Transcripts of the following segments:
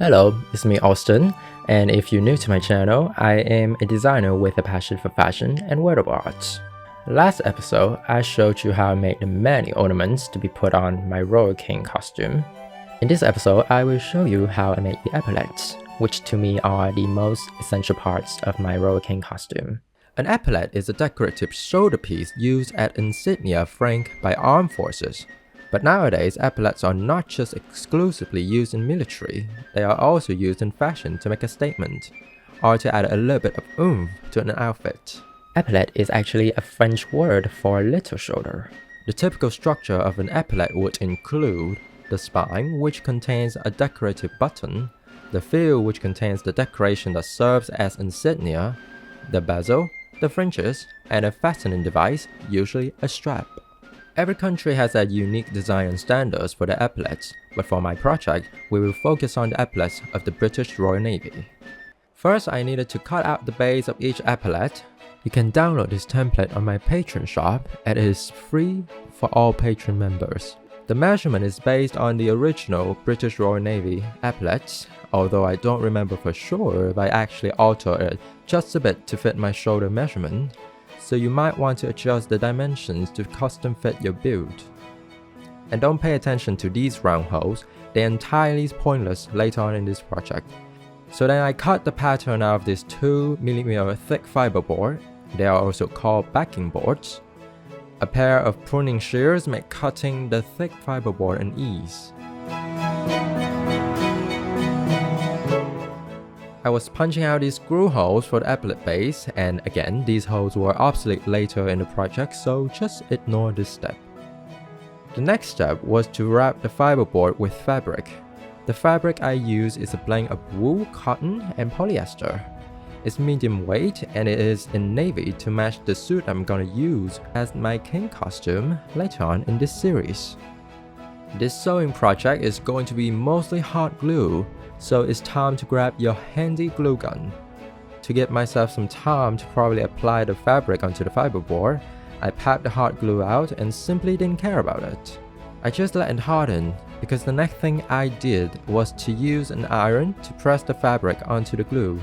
Hello, it's me Austin, and if you're new to my channel, I am a designer with a passion for fashion and wearable arts. Last episode, I showed you how I made the many ornaments to be put on my Royal King costume. In this episode, I will show you how I made the epaulettes, which to me are the most essential parts of my Royal King costume. An epaulette is a decorative shoulder piece used as insignia fringe by armed forces. But nowadays, epaulettes are not just exclusively used in military, they are also used in fashion to make a statement, or to add a little bit of oomph to an outfit. Epaulette is actually a French word for little shoulder. The typical structure of an epaulette would include the spine, which contains a decorative button, the frill, which contains the decoration that serves as insignia, the bezel, the fringes, and a fastening device, usually a strap. Every country has their unique design and standards for the epaulettes, but for my project, we will focus on the epaulettes of the British Royal Navy. First, I needed to cut out the base of each epaulette. You can download this template on my Patreon shop, and it is free for all Patreon members. The measurement is based on the original British Royal Navy epaulettes, although I don't remember for sure if I actually altered it just a bit to fit my shoulder measurement. So you might want to adjust the dimensions to custom fit your build. And don't pay attention to these round holes, they're entirely pointless later on in this project. So then I cut the pattern out of this 2mm thick fiberboard, they are also called backing boards. A pair of pruning shears make cutting the thick fiberboard an ease. I was punching out these screw holes for the epaulette base, and again, these holes were obsolete later in the project, so just ignore this step. The next step was to wrap the fiberboard with fabric. The fabric I use is a blend of wool, cotton, and polyester. It's medium weight and it is in navy to match the suit I'm gonna use as my king costume later on in this series. This sewing project is going to be mostly hot glue, so it's time to grab your handy glue gun. To give myself some time to properly apply the fabric onto the fiberboard, I packed the hot glue out and simply didn't care about it. I just let it harden, because the next thing I did was to use an iron to press the fabric onto the glue.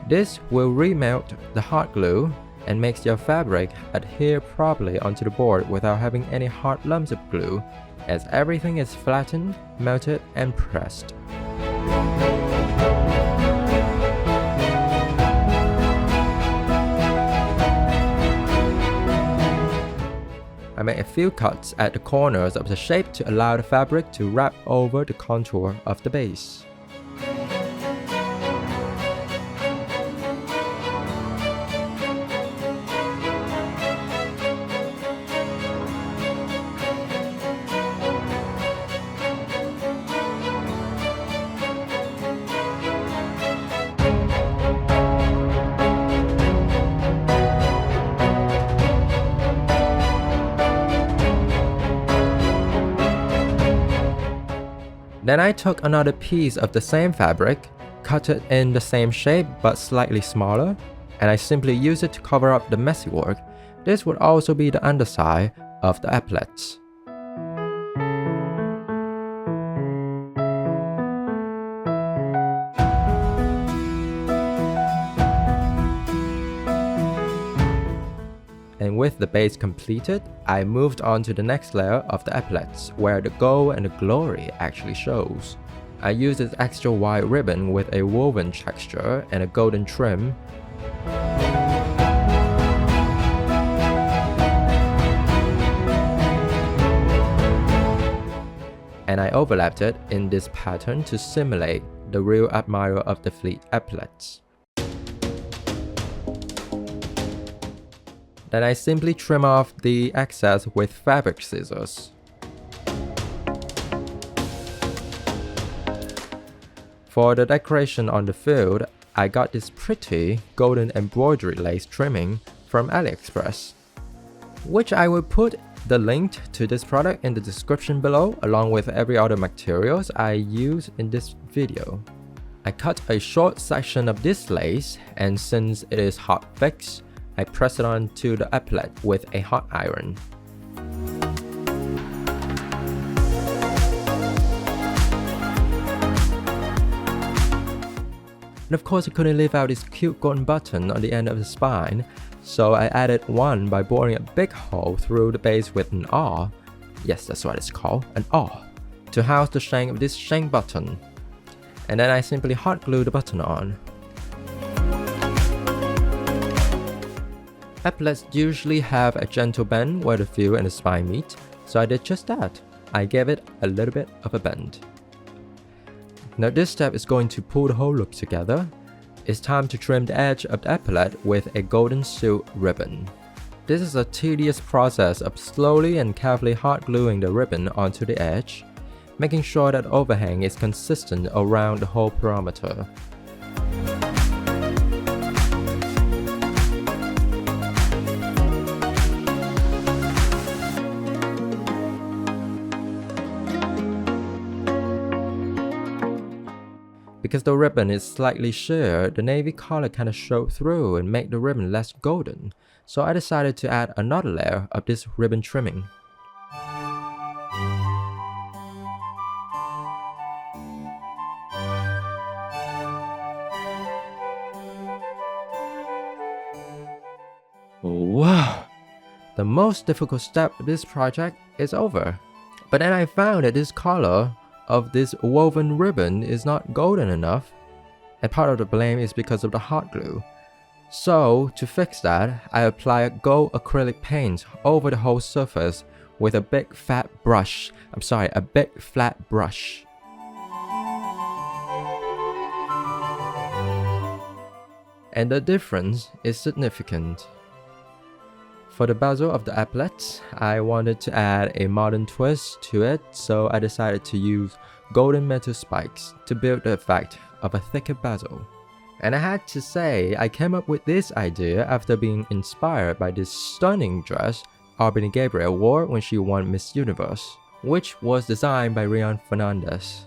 This will remelt the hot glue and makes your fabric adhere properly onto the board without having any hard lumps of glue, as everything is flattened, melted, and pressed. I made a few cuts at the corners of the shape to allow the fabric to wrap over the contour of the base. Then I took another piece of the same fabric, cut it in the same shape but slightly smaller, and I simply used it to cover up the messy work. This would also be the underside of the epaulettes. And with the base completed, I moved on to the next layer of the epaulettes, where the gold and the glory actually shows. I used this extra wide ribbon with a woven texture and a golden trim. And I overlapped it in this pattern to simulate the real admiral of the fleet epaulettes. Then I simply trim off the excess with fabric scissors. For the decoration on the field, I got this pretty golden embroidery lace trimming from AliExpress, which I will put the link to this product in the description below, along with every other materials I use in this video. I cut a short section of this lace, and since it is hot fixed, I press it onto the epaulette with a hot iron. And of course I couldn't leave out this cute golden button on the end of the spine, so I added one by boring a big hole through the base with an R, yes that's what it's called, an R, to house the shank of this shank button. And then I simply hot glue the button on. Epaulettes usually have a gentle bend where the fill and the spine meet, so I did just that. I gave it a little bit of a bend. Now this step is going to pull the whole look together. It's time to trim the edge of the epaulette with a golden silk ribbon. This is a tedious process of slowly and carefully hot gluing the ribbon onto the edge, making sure that overhang is consistent around the whole perimeter. Because the ribbon is slightly sheer, the navy color kind of showed through and made the ribbon less golden, so I decided to add another layer of this ribbon trimming. Wow! The most difficult step of this project is over. But then I found that this color of this woven ribbon is not golden enough, and part of the blame is because of the hot glue. So to fix that, I apply a gold acrylic paint over the whole surface with a big flat brush. And the difference is significant. For the bezel of the epaulettes, I wanted to add a modern twist to it, so I decided to use golden metal spikes to build the effect of a thicker bezel. And I had to say, I came up with this idea after being inspired by this stunning dress Albany Gabriel wore when she won Miss Universe, which was designed by Rian Fernandez.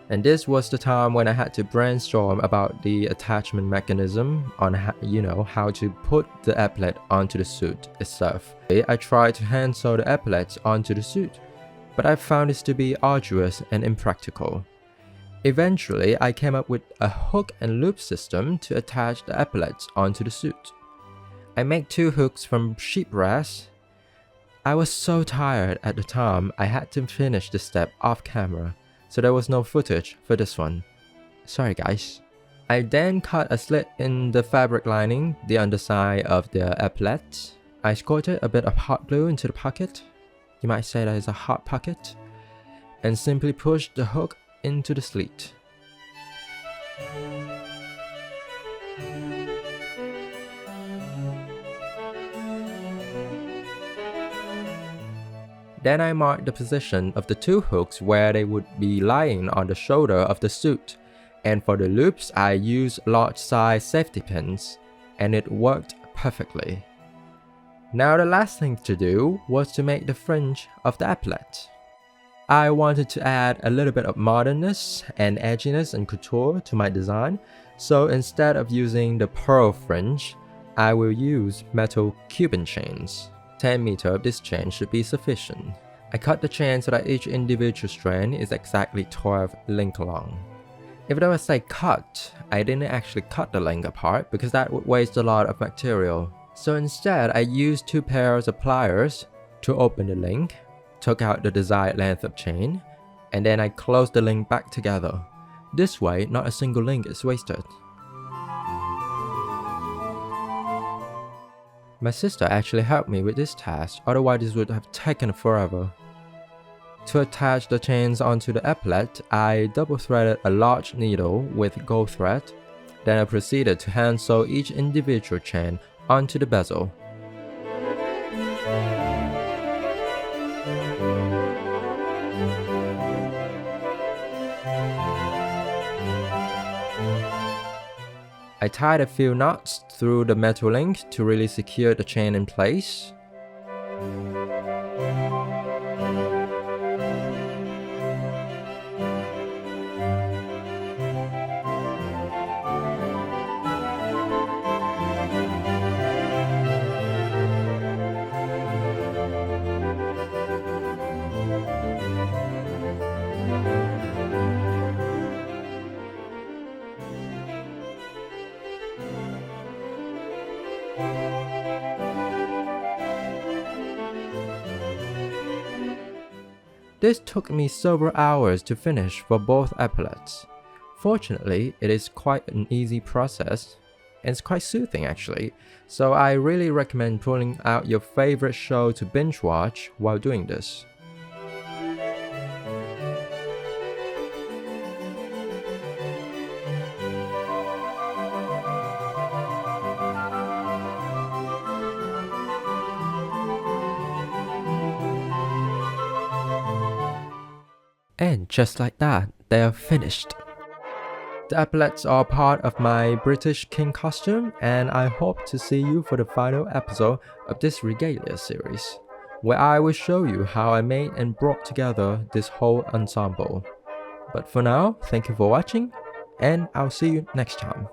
And this was the time when I had to brainstorm about the attachment mechanism on how to put the epaulette onto the suit itself. I tried to hand sew the epaulettes onto the suit, but I found this to be arduous and impractical. Eventually, I came up with a hook and loop system to attach the epaulettes onto the suit. I made 2 hooks from sheep brass. I was so tired at the time I had to finish this step off camera, so there was no footage for this one. Sorry guys. I then cut a slit in the fabric lining, the underside of the epaulette. I squirted a bit of hot glue into the pocket. You might say that is a hot pocket. And simply pushed the hook into the slit. Then I marked the position of the 2 hooks where they would be lying on the shoulder of the suit, and for the loops I used large size safety pins, and it worked perfectly. Now the last thing to do was to make the fringe of the epaulette. I wanted to add a little bit of modernness and edginess and couture to my design, so instead of using the pearl fringe, I will use metal Cuban chains. 10 meters of this chain should be sufficient. I cut the chain so that each individual strand is exactly 12 length long. Even though I say cut, I didn't actually cut the length apart because that would waste a lot of material. So instead, I used 2 pairs of pliers to open the link, took out the desired length of chain, and then I closed the link back together. This way, not a single link is wasted. My sister actually helped me with this task, otherwise this would have taken forever. To attach the chains onto the epaulette, I double threaded a large needle with gold thread. Then I proceeded to hand sew each individual chain onto the bezel. I tied a few knots through the metal link to really secure the chain in place. This took me several hours to finish for both epaulettes. Fortunately, it is quite an easy process, and it's quite soothing actually, so I really recommend pulling out your favorite show to binge watch while doing this. And just like that, they are finished. The epaulettes are part of my British King costume, and I hope to see you for the final episode of this Regalia series, where I will show you how I made and brought together this whole ensemble. But for now, thank you for watching, and I'll see you next time.